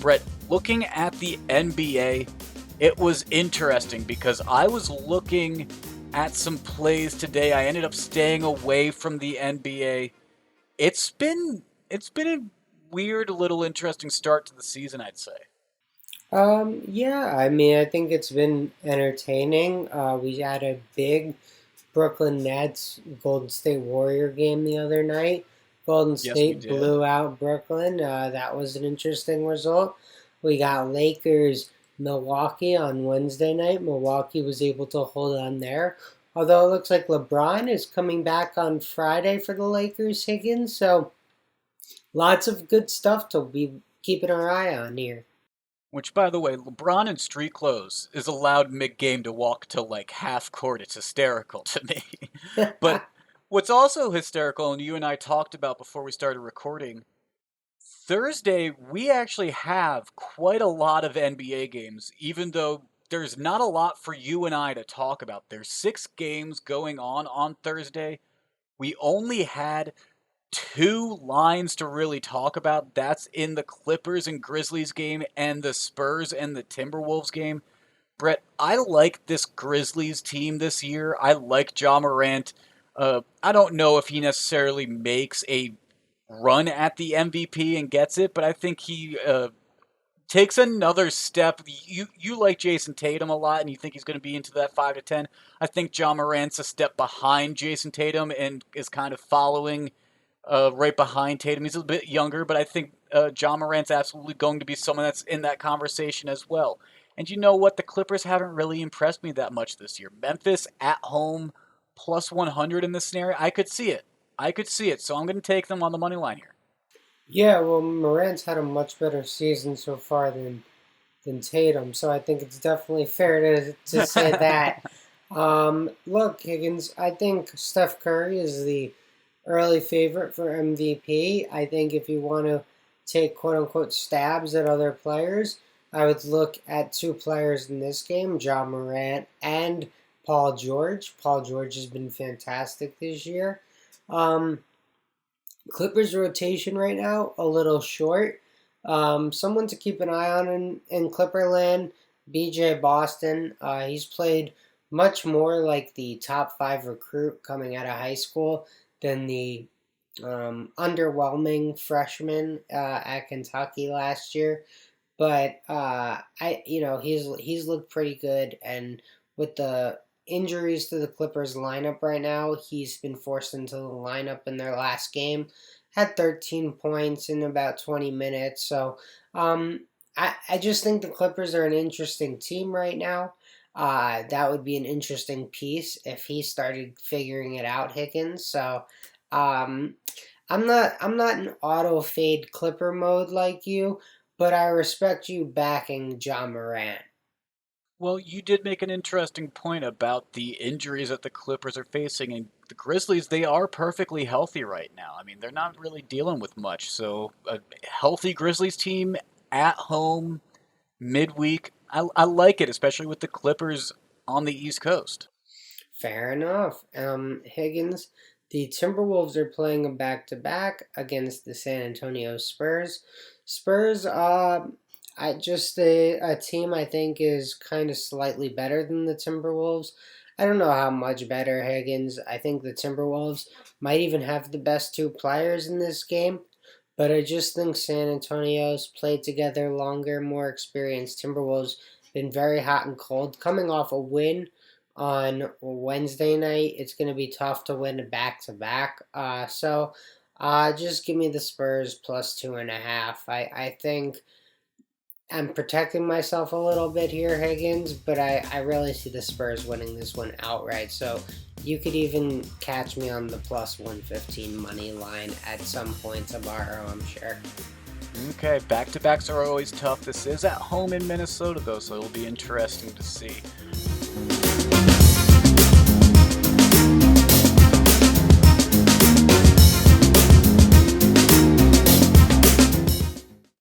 Brett, looking at the NBA, it was interesting because I was looking at some plays today. I ended up staying away from the NBA. It's been it's been a weird little interesting start to the season, I'd say. Yeah, I mean, I think it's been entertaining. We had a big Brooklyn Nets Golden State Warrior game the other night. Golden Yes, we State did. blew out Brooklyn. That was an interesting result. We got Lakers Milwaukee on Wednesday night. Milwaukee was able to hold on there. Although it looks like LeBron is coming back on Friday for the Lakers, Higgins. So lots of good stuff to be keeping our eye on here. Which, by the way, LeBron in street clothes is allowed mid-game to walk to like half court. It's hysterical to me. But what's also hysterical, and you and I talked about before we started recording, Thursday we actually have quite a lot of NBA games, even though there's not a lot for you and I to talk about. There's 6 games going on Thursday. We only had 2 lines to really talk about. That's in the Clippers and Grizzlies game and the Spurs and the Timberwolves game. Brett, I like this Grizzlies team this year. I like Ja Morant. I don't know if he necessarily makes a run at the MVP and gets it, but I think he takes another step. You like Jason Tatum a lot, and you think he's going to be into that 5 to 10. I think Ja Morant's a step behind Jason Tatum and is kind of following right behind Tatum. He's a bit younger, but I think Ja Morant's absolutely going to be someone that's in that conversation as well. And you know what? The Clippers haven't really impressed me that much this year. Memphis at home plus 100 in this scenario. I could see it. I could see it. So I'm going to take them on the money line here. Yeah, well, Morant's had a much better season so far than Tatum, so I think it's definitely fair to say that. Look, Higgins, I think Steph Curry is the early favorite for MVP. I think if you want to take quote unquote stabs at other players, I would look at 2 players in this game, John Morant and Paul George. Paul George has been fantastic this year. Um, Clippers rotation right now, a little short. Someone to keep an eye on in Clipperland, BJ Boston. He's played much more like the top 5 recruit coming out of high school than the underwhelming freshman at Kentucky last year. But he's looked pretty good, and with the injuries to the Clippers lineup right now, he's been forced into the lineup in their last game. Had 13 points in about 20 minutes. So I just think the Clippers are an interesting team right now. That would be an interesting piece if he started figuring it out, Higgins. So um, I'm not in auto fade Clipper mode like you, but I respect you backing John Morant. Well, you did make an interesting point about the injuries that the Clippers are facing, and the Grizzlies, they are perfectly healthy right now. I mean, they're not really dealing with much. So, a healthy Grizzlies team at home midweek, I like it, especially with the Clippers on the East Coast. Fair enough. Higgins, the Timberwolves are playing a back to back against the San Antonio Spurs. Spurs, I just a team I think is kind of slightly better than the Timberwolves. I don't know how much better, Higgins. I think the Timberwolves might even have the best 2 players in this game. But I just think San Antonio's played together longer, more experienced. Timberwolves been very hot and cold. Coming off a win on Wednesday night, it's going to be tough to win a back to back. So just give me the Spurs plus 2.5. I think I'm protecting myself a little bit here, Higgins, but I really see the Spurs winning this one outright. So you could even catch me on the plus 115 money line at some point tomorrow, I'm sure. Okay, back to backs are always tough. This is at home in Minnesota, though, so it'll be interesting to see.